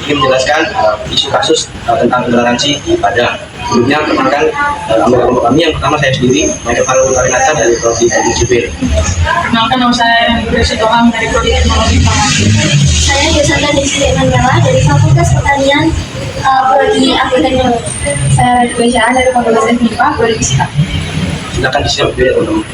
ingin menjelaskan isu kasus tentang toleransi pada. Sebelumnya perkenalkan anggota kelompok kami. Yang pertama saya sendiri, Michael Farul Karinata dari Prodi Teknik Sipil. Perkenalkan, nama saya Grace Tohang dari Prodi Teknologi Informasi. Saya Yosanda Desi Mandala dari Fakultas Pertanian Prodi Agroteknologi. Saya Gracia dari Fakultas FMIPA, Prodi Fisika. Silakan disiap video teman-teman.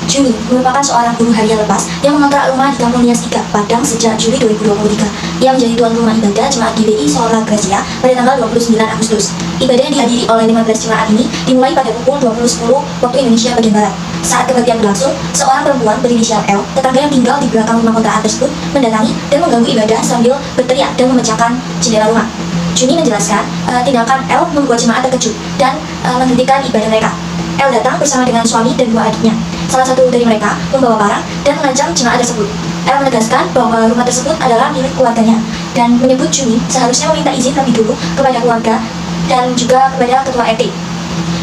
Juni merupakan seorang buruh harian lepas yang mengontrak rumah di Kampung Nias 3, Padang sejak Juli 2023. Ia menjadi tuan rumah ibadah Jemaat GBI Sora Gracia pada tanggal 29 Agustus. Ibadah yang dihadiri oleh 15 jemaat ini dimulai pada pukul 20.10 waktu Indonesia bagian Barat. Saat kebaktian berlangsung, seorang perempuan berinisial L, tetangga yang tinggal di belakang rumah kontrakan tersebut, mendatangi dan mengganggu ibadah sambil berteriak dan memecahkan jendela rumah. Juni menjelaskan, tindakan L membuat jemaat terkejut dan menghentikan ibadah mereka. L datang bersama dengan suami dan dua adiknya. Salah satu dari mereka membawa parang dan mengancam jemaat tersebut. L menegaskan bahwa rumah tersebut adalah milik keluarganya dan menyebut Juni seharusnya meminta izin lebih dulu kepada keluarga dan juga kepada ketua RT.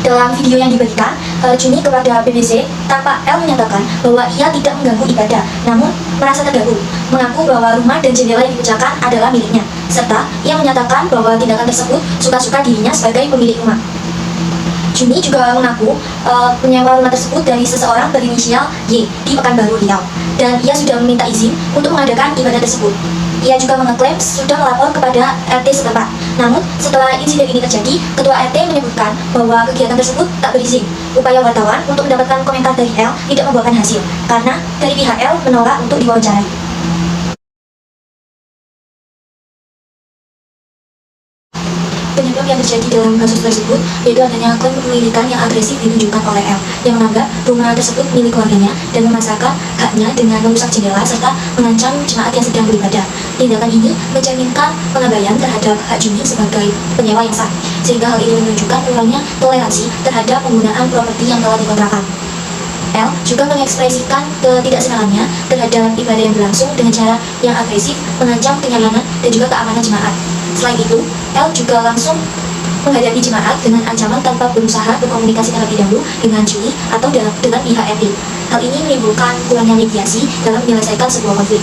Dalam video yang dibagikan, Juni kepada BBC, tanpa L menyatakan bahwa ia tidak mengganggu ibadah, namun merasa terganggu, mengaku bahwa rumah dan jendela yang dipecahkan adalah miliknya, serta ia menyatakan bahwa tindakan tersebut suka-suka dirinya sebagai pemilik rumah. Juni juga mengaku menyewa rumah tersebut dari seseorang berinisial Y di Pekanbaru, Riau, dan ia sudah meminta izin untuk mengadakan ibadah tersebut. Ia juga mengeklaim sudah melapor kepada RT setempat. Namun, setelah insiden ini terjadi, Ketua RT menyebutkan bahwa kegiatan tersebut tak berizin. Upaya wartawan untuk mendapatkan komentar dari L tidak membuahkan hasil, karena dari pihak L menolak untuk diwawancarai. Penyebab yang terjadi dalam kasus tersebut yaitu adanya klaim kepemilikan yang agresif ditunjukkan oleh L yang menganggap rumah tersebut milik keluarganya dan memasarkan haknya dengan merusak jendela serta mengancam jemaat yang sedang beribadah. Tindakan ini mencerminkan pengabaian terhadap hak Juni sebagai penyewa yang sah, sehingga hal ini menunjukkan kurangnya toleransi terhadap penggunaan properti yang telah dikontrakkan. L juga mengekspresikan ketidaksenalannya terhadap ibadah yang berlangsung dengan cara yang agresif, mengancam kenyamanan dan juga keamanan jemaat. Selain itu, L juga langsung menghadapi jemaat dengan ancaman tanpa berusaha berkomunikasi terlebih dahulu dengan Juni atau dengan pihak RT. Hal ini menimbulkan kurangnya mediasi dalam menyelesaikan sebuah konflik.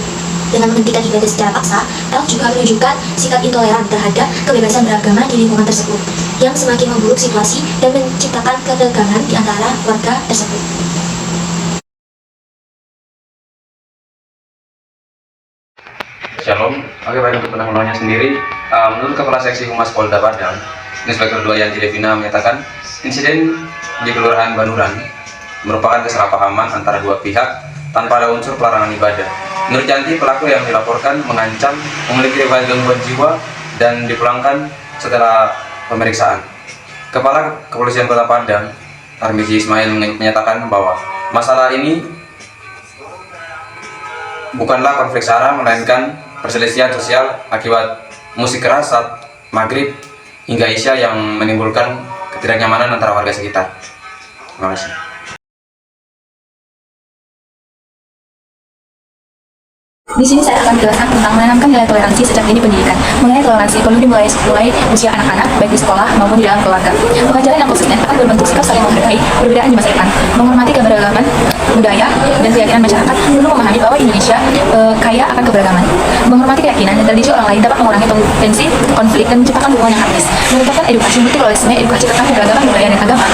Dengan menghentikan ibadah secara paksa, L juga menunjukkan sikap intoleran terhadap kebebasan beragama di lingkungan tersebut, yang semakin memburuk situasi dan menciptakan ketegangan di antara warga tersebut. Shalom. Oke, baik, untuk penanggulangannya sendiri, menurut Kepala Seksi Humas Polda Padang, Inspektur 2 Yanti Devina menyatakan insiden di Kelurahan Banuran merupakan kesalahpahaman antara dua pihak tanpa ada unsur pelarangan ibadah. Menurut Yanti, pelaku yang dilaporkan mengancam memiliki riwayat gangguan jiwa dan dipulangkan setelah pemeriksaan. Kepala Kepolisian Kota Padang, Tarmizi Ismail, menyatakan bahwa masalah ini bukanlah konflik SARA, melainkan perselisihan sosial akibat musik keras saat maghrib hingga isya yang menimbulkan ketidaknyamanan antara warga sekitar. Terima kasih. Di sini saya akan menjelaskan tentang menanamkan nilai toleransi sejak dini pendidikan. Mengenai toleransi perlu dimulai usia anak-anak, baik di sekolah maupun di dalam keluarga. Pengajaran yang konsisten akan berbentuk sikap saling menghargai perbedaan di masa depan, menghormati keberagaman budaya dan keyakinan masyarakat, perlu memahami bahwa Indonesia kaya akan keberagaman. Menghormati keyakinan dan tradisi orang lain dapat mengurangi potensi konflik dan menciptakan hubungan yang harmonis. Meningkatkan edukasi multikulturalisme, edukasi tentang keberagaman budaya dan agama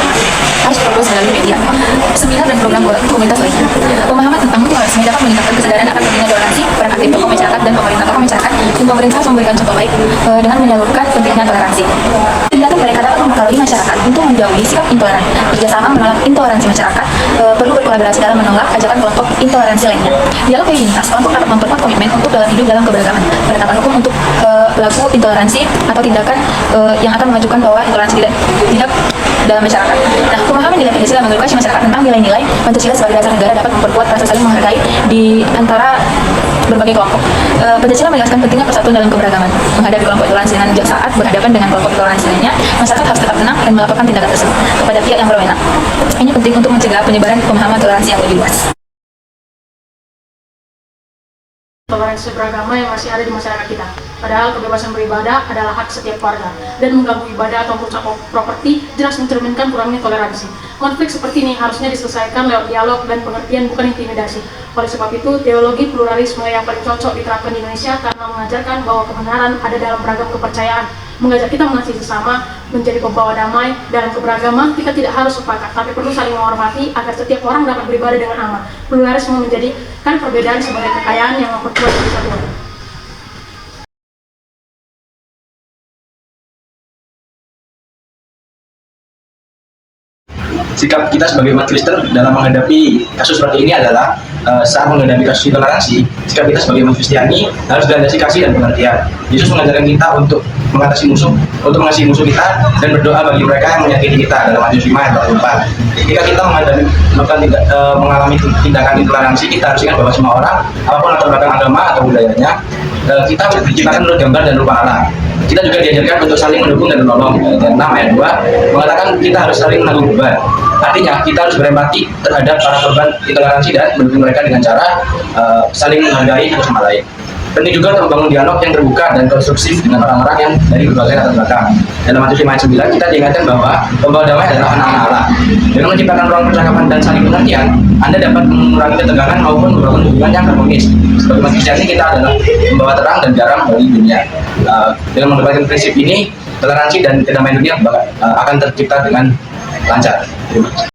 harus terus melalui media, seminar dan program komunitas lainnya. Pemahaman tentang multikulturalisme dapat meningkatkan kesadaran akan pentingnya toleransi, peran aktif tokoh masyarakat dan tokoh masyarakat, dan pemerintah harus memberikan contoh baik dengan menyalurkan pentingnya toleransi. Tindakan mereka dapat mempengaruhi masyarakat untuk menjauhi sikap intoleran. Kerjasama menolak intoleransi masyarakat perlu berkolaborasi dalam menolak ajakan kelompok intoleransi lainnya. Dialog komunitas, kelompok dapat memperkuat komitmen untuk dalam hidup dalam keberagaman, penetapan hukum untuk pelaku intoleransi atau tindakan yang akan mengajukan bahwa intoleransi tidak dalam masyarakat. Nah, pemahaman nilai Pancasila mengedukasi masyarakat tentang nilai-nilai Pancasila sebagai dasar negara dapat memperkuat rasa saling menghargai di antara berbagai kelompok. Pancasila menjelaskan pentingnya persatuan dalam keberagaman. Menghadapi kelompok intoleransi dengan saat berhadapan dengan kelompok intoleransi lainnya, masyarakat harus tetap tenang dan melakukan tindakan tersebut kepada pihak yang berwenang. Ini penting untuk mencegah penyebaran pemahaman toleransi yang lebih luas. Toleransi beragama yang masih ada di masyarakat kita. Padahal kebebasan beribadah adalah hak setiap warga, dan mengganggu ibadah atau merusak properti jelas mencerminkan kurangnya toleransi. Konflik seperti ini harusnya diselesaikan lewat dialog dan pengertian, bukan intimidasi. Oleh sebab itu, teologi pluralisme yang paling cocok diterapkan di Indonesia karena mengajarkan bahwa kebenaran ada dalam beragam kepercayaan, mengajak kita mengasihi sesama, menjadi pembawa damai. Dalam keberagaman, kita tidak harus sepakat, tapi perlu saling menghormati agar setiap orang dapat beribadah dengan aman. Pluralisme menjadikan perbedaan sebagai kekayaan yang memperkuat kesatuan. Sikap kita sebagai umat Kristen dalam menghadapi kasus seperti ini adalah saat menghadapi kasus intoleransi, sikap kita sebagai umat Kristiani harus dilandasi kasih dan pengertian. Yesus mengajarkan kita untuk mengatasi musuh, untuk mengasihi musuh kita dan berdoa bagi mereka yang menyakiti kita dalam Matius 5 ayat 24. Jika kita mengalami tindakan intoleransi, kita harus ingat bahwa semua orang, apapun latar belakang agama atau budayanya, kita diciptakan menurut gambar dan rupa Allah. Kita juga diajarkan untuk saling mendukung dan menolong. Dan 6 ayat 2 mengatakan kita harus saling menanggung beban. Artinya kita harus berempati terhadap para korban intoleransi dan mendukung mereka dengan cara saling menghargai satu sama lain. Penting juga untuk membangun dialog yang terbuka dan konstruktif dengan orang-orang yang dari berbagai latar belakang. Dalam Matius 5 ayat 9 kita diingatkan bahwa pembawa damai adalah anak-anak Allah. Dengan menciptakan ruang percakapan dan saling pengertian, Anda dapat mengurangi ketegangan maupun membangun hubungan yang harmonis. Sebagai umat Kristiani, kita adalah membawa terang dan garam bagi dunia. Dengan mendapatkan prinsip ini, toleransi dan kedamaian dunia akan tercipta dengan lancar. Terima kasih.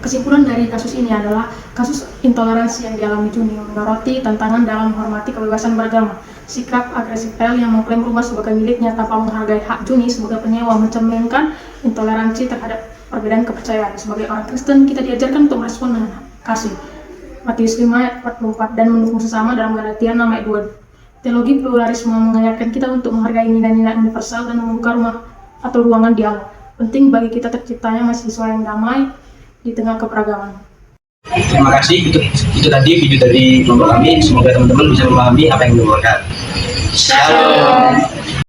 Kesimpulan dari kasus ini adalah kasus intoleransi yang dialami Juni menyoroti tantangan dalam menghormati kebebasan beragama. Sikap agresif L yang mengklaim rumah sebagai miliknya tanpa menghargai hak Juni sebagai penyewa mencerminkan intoleransi terhadap perbedaan kepercayaan. Sebagai orang Kristen, kita diajarkan untuk merespon dengan kasih. Matius 5 ayat 44 dan mendukung sesama dalam Galatia 6 ayat 2. Teologi pluralisme mengajarkan kita untuk menghargai nilai-nilai universal dan membuka rumah atau ruangan dialog. Penting bagi kita terciptanya mahasiswa yang damai di tengah keberagaman. Terima kasih. Itu tadi video dari kelompok kami. Semoga teman-teman bisa memahami apa yang dilakukan. Shalom.